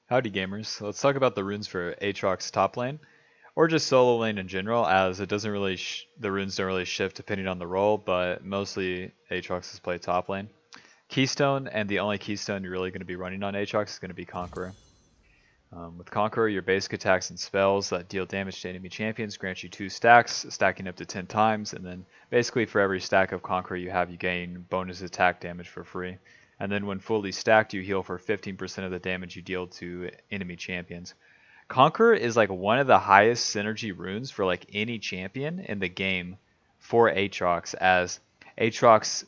Howdy gamers, so let's talk about the runes for Aatrox top lane, or just solo lane in general, as it doesn't really, the runes don't really shift depending on the role, but mostly Aatrox is played top lane. Keystone, and the only keystone you're really going to be running on Aatrox is going to be Conqueror. With Conqueror, your basic attacks and spells that deal damage to enemy champions grant you 2 stacks, stacking up to 10 times, and then basically for every stack of Conqueror you have, you gain bonus attack damage for free. And then when fully stacked, you heal for 15% of the damage you deal to enemy champions. Conqueror is like one of the highest synergy runes for like any champion in the game for Aatrox, as Aatrox,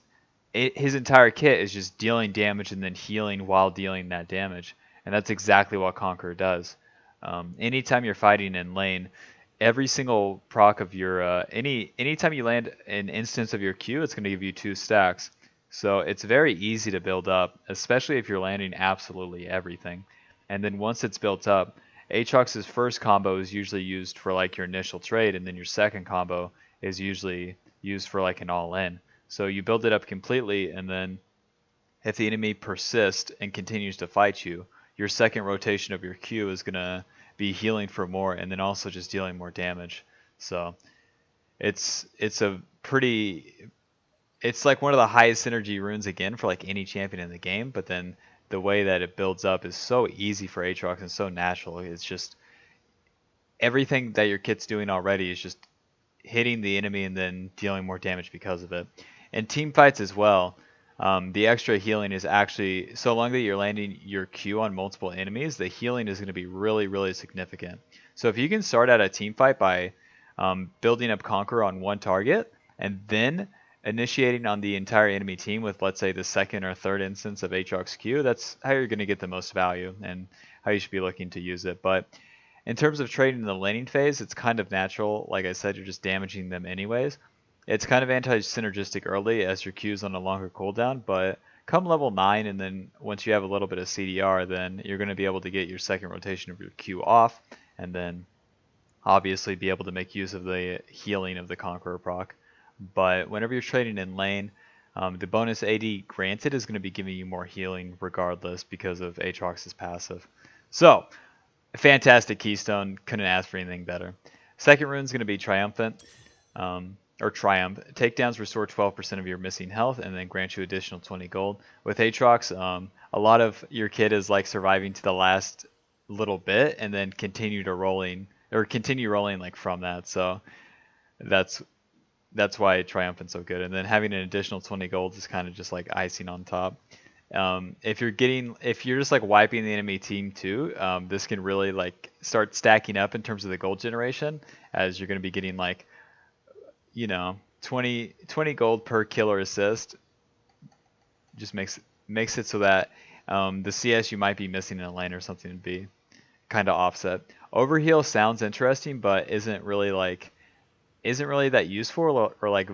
his entire kit is just dealing damage and then healing while dealing that damage. And that's exactly what Conqueror does. Anytime you're fighting in lane, every single proc of your anytime you land an instance of your Q, it's going to give you 2 stacks. So it's very easy to build up, especially if you're landing absolutely everything. And then once it's built up, Aatrox's first combo is usually used for like your initial trade, and then your second combo is usually used for like an all-in. So you build it up completely, and then if the enemy persists and continues to fight you, your second rotation of your Q is going to be healing for more and then also just dealing more damage. So it's a pretty, it's like one of the highest synergy runes again for like any champion in the game, but then the way that it builds up is so easy for Aatrox and so natural. It's just everything that your kit's doing already is just hitting the enemy and then dealing more damage because of it. And team fights as well, the extra healing is actually, so long that you're landing your Q on multiple enemies, the healing is going to be really, really significant. So if you can start out a team fight by building up Conqueror on one target, and then initiating on the entire enemy team with, let's say, the second or third instance of Aatrox Q, that's how you're going to get the most value and how you should be looking to use it. But in terms of trading in the laning phase, it's kind of natural. Like I said, you're just damaging them anyways. It's kind of anti-synergistic early as your Q's on a longer cooldown, but come level 9 and then once you have a little bit of CDR, then you're going to be able to get your second rotation of your Q off, and then obviously be able to make use of the healing of the Conqueror proc. But whenever you're trading in lane, the bonus AD granted is going to be giving you more healing regardless because of Aatrox's passive. So, fantastic keystone, couldn't ask for anything better. Second rune is going to be Triumphant. Or Triumph. Takedowns restore 12% of your missing health and then grant you additional 20 gold. With Aatrox, a lot of your kit is like surviving to the last little bit and then continue rolling like from that. So that's why Triumphant's so good. And then having an additional 20 gold is kind of just like icing on top. If you're just like wiping the enemy team too, this can really like start stacking up in terms of the gold generation, as you're going to be getting like, 20 gold per kill or assist. Just makes it so that the CS you might be missing in a lane or something would be kind of offset. Overheal sounds interesting, but isn't really that useful or like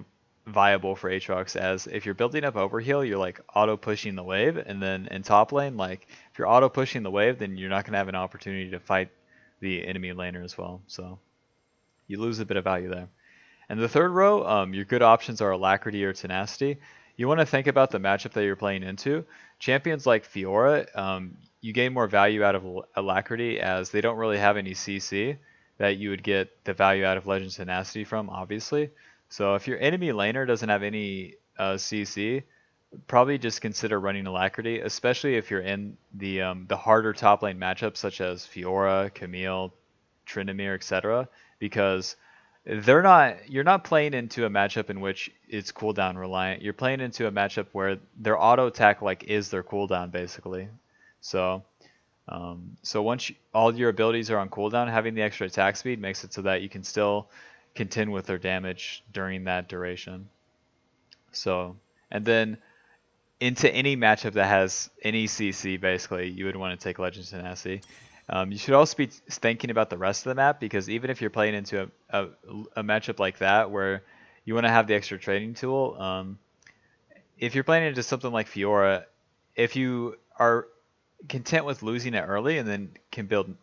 viable for Aatrox, as if you're building up overheal, you're like auto pushing the wave, and then in top lane, like if you're auto pushing the wave, then you're not going to have an opportunity to fight the enemy laner as well. So you lose a bit of value there. And the third row, your good options are Alacrity or Tenacity. You want to think about the matchup that you're playing into. Champions like Fiora, you gain more value out of Alacrity, as they don't really have any CC that you would get the value out of Legends Tenacity from, obviously. So if your enemy laner doesn't have any CC, probably just consider running Alacrity, especially if you're in the harder top lane matchups such as Fiora, Camille, Tryndamere, etc. Because you're not playing into a matchup in which it's cooldown reliant. You're playing into a matchup where their auto attack like is their cooldown basically. So once all your abilities are on cooldown, having the extra attack speed makes it so that you can still contend with their damage during that duration. So, and then into any matchup that has any CC, basically, you would want to take Legends Tenacity. You should also be thinking about the rest of the map, because even if you're playing into a matchup like that where you want to have the extra trading tool, if you're playing into something like Fiora, if you are content with losing it early and then can build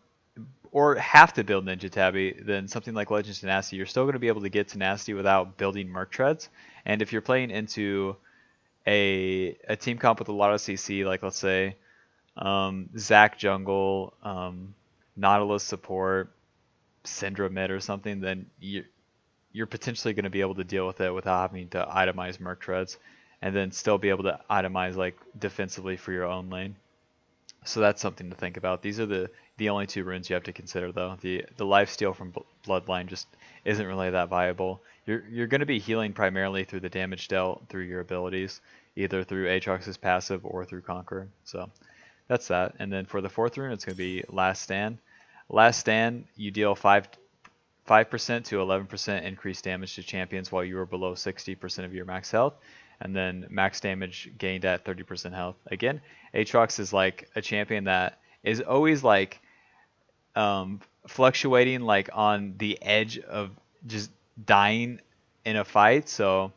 or have to build Ninja Tabby, then something like Legends Tenacity, you're still going to be able to get Tenacity without building Merc Treads. And if you're playing into a team comp with a lot of CC, like let's say Zac jungle, Nautilus support, Syndra mid or something, then you're potentially going to be able to deal with it without having to itemize Merc Treads, and then still be able to itemize like defensively for your own lane. So that's something to think about. These are the only two runes you have to consider though. The lifesteal from Bloodline just isn't really that viable. You're going to be healing primarily through the damage dealt through your abilities, either through Aatrox's passive or through Conqueror. So that's that. And then for the fourth rune, it's going to be Last Stand. Last Stand, you deal 5% to 11% increased damage to champions while you are below 60% of your max health, and then max damage gained at 30% health. Again, Aatrox is like a champion that is always like fluctuating like on the edge of just dying in a fight, so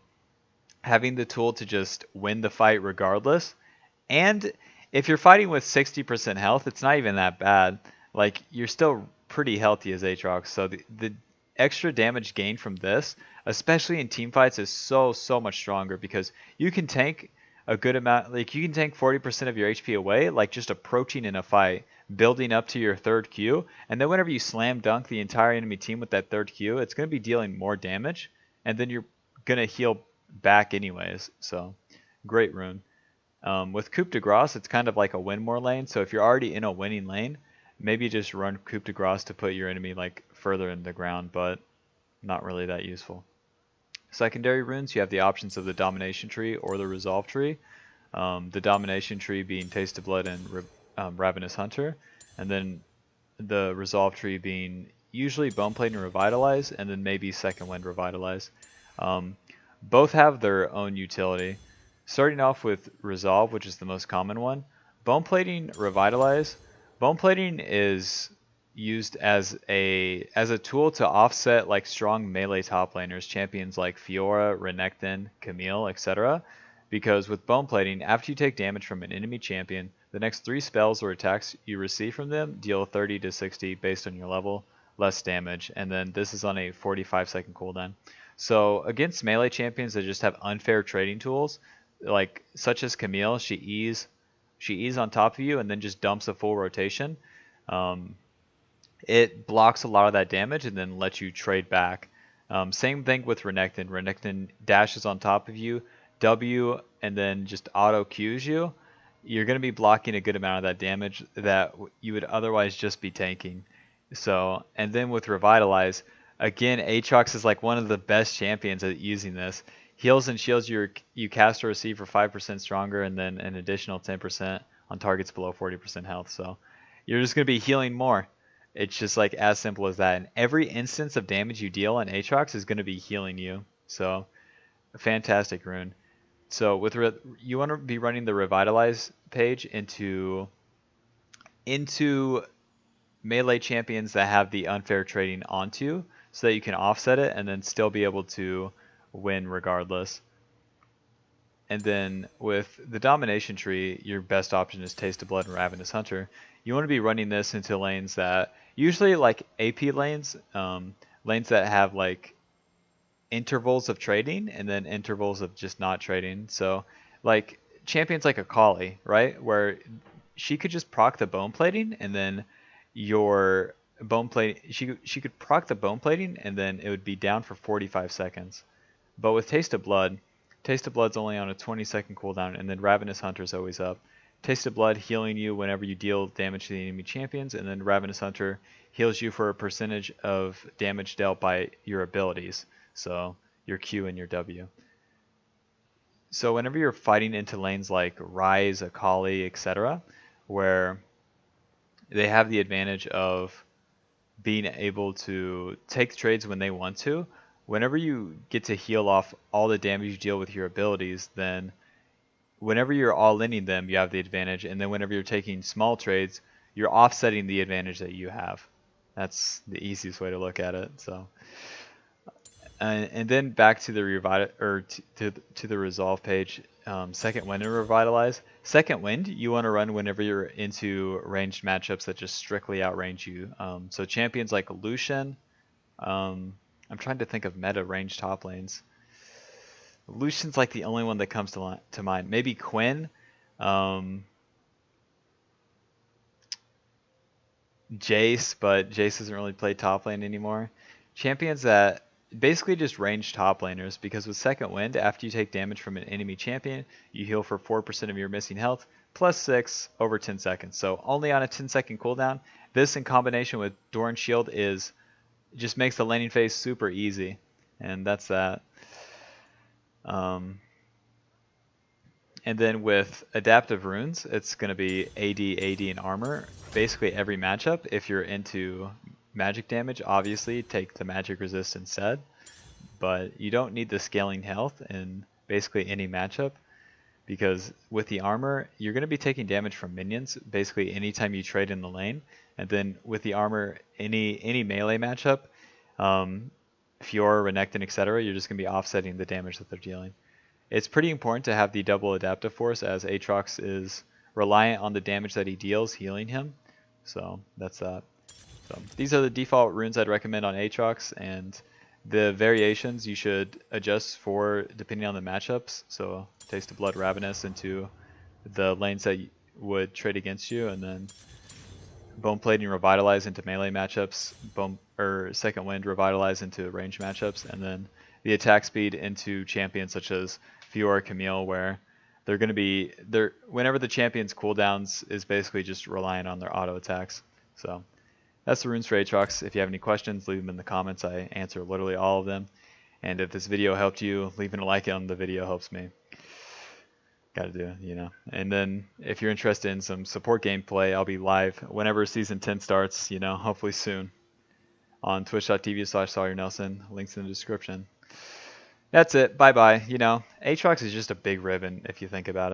having the tool to just win the fight regardless. And if you're fighting with 60% health, it's not even that bad. Like, you're still pretty healthy as Aatrox, so the extra damage gained from this, especially in team fights, is so much stronger because you can tank a good amount. Like, you can tank 40% of your HP away, like just approaching in a fight, building up to your third Q, and then whenever you slam dunk the entire enemy team with that third Q, it's going to be dealing more damage, and then you're going to heal back anyways. So great rune. With Coup de Grace, it's kind of like a win more lane, so if you're already in a winning lane, maybe just run Coup de Grace to put your enemy like further in the ground, but not really that useful. Secondary runes, you have the options of the Domination tree or the Resolve tree. The Domination tree being Taste of Blood and Ravenous Hunter, and then the Resolve tree being usually Boneplate and Revitalize, and then maybe Second Wind Revitalize. Both have their own utility. Starting off with Resolve, which is the most common one, Boneplating Revitalize. Boneplating is used as a tool to offset like strong melee top laners, champions like Fiora, Renekton, Camille, etc. Because with Boneplating, after you take damage from an enemy champion, the next 3 spells or attacks you receive from them deal 30 to 60 based on your level, less damage, and then this is on a 45-second cooldown. So against melee champions that just have unfair trading tools, like such as Camille, she E's on top of you and then just dumps a full rotation. It blocks a lot of that damage and then lets you trade back. Same thing with Renekton. Renekton dashes on top of you, W, and then just auto Qs you. You're going to be blocking a good amount of that damage that you would otherwise just be tanking. So, and then with Revitalize, again, Aatrox is like one of the best champions at using this. Heals and shields you cast or receive for 5% stronger, and then an additional 10% on targets below 40% health. So you're just going to be healing more. It's just like as simple as that. And every instance of damage you deal on Aatrox is going to be healing you. So a fantastic rune. So with you want to be running the Revitalize page into melee champions that have the unfair trading onto, so that you can offset it and then still be able to win regardless. And then with the Domination tree, your best option is Taste of Blood and Ravenous Hunter. You want to be running this into lanes that, usually like AP lanes, lanes that have like intervals of trading and then intervals of just not trading. So like champions like Akali, right? Where she could just proc the bone plating and then your bone plate, she could proc the bone plating and then it would be down for 45 seconds. But with Taste of Blood's only on a 20-second cooldown, and then Ravenous Hunter's always up. Taste of Blood healing you whenever you deal damage to the enemy champions, and then Ravenous Hunter heals you for a percentage of damage dealt by your abilities, so your Q and your W. So whenever you're fighting into lanes like Ryze, Akali, etc., where they have the advantage of being able to take trades when they want to, whenever you get to heal off all the damage you deal with your abilities, then whenever you're all-inning them, you have the advantage, and then whenever you're taking small trades, you're offsetting the advantage that you have. That's the easiest way to look at it. So, and then back to the to the Resolve page. Second Wind and Revitalize. Second Wind, you want to run whenever you're into ranged matchups that just strictly outrange you. So champions like Lucian. I'm trying to think of meta range top lanes. Lucian's like the only one that comes to mind. Maybe Quinn. Jace, but Jace doesn't really play top lane anymore. Champions that basically just range top laners, because with Second Wind, after you take damage from an enemy champion, you heal for 4% of your missing health, plus 6 over 10 seconds. So only on a 10-second cooldown. This in combination with Doran Shield just makes the laning phase super easy, and that's that. And then with Adaptive Runes, it's going to be AD, and Armor. Basically every matchup, if you're into magic damage, obviously take the magic resist instead. But you don't need the scaling health in basically any matchup, because with the armor, you're going to be taking damage from minions basically anytime you trade in the lane. And then with the armor, any melee matchup, Fiora, Renekton, etc., you're just going to be offsetting the damage that they're dealing. It's pretty important to have the double adaptive force, as Aatrox is reliant on the damage that he deals healing him. So that's that. So these are the default runes I'd recommend on Aatrox, and the variations you should adjust for depending on the matchups. So Taste of Blood, Ravenous into the lanes that would trade against you, and then Bone Plating, Revitalize into melee matchups, Second Wind, Revitalize into range matchups, and then the attack speed into champions such as Fiora, Camille, where they're going to be whenever the champion's cooldowns is basically just relying on their auto attacks. So that's the runes for Aatrox. If you have any questions, leave them in the comments. I answer literally all of them. And if this video helped you, leaving a like on the video helps me. Gotta do, you know. And then if you're interested in some support gameplay, I'll be live whenever Season 10 starts, you know, hopefully soon, on twitch.tv/Sawyer Nelson. Links in the description. That's it. Bye-bye. You know, Aatrox is just a big ribbon if you think about it.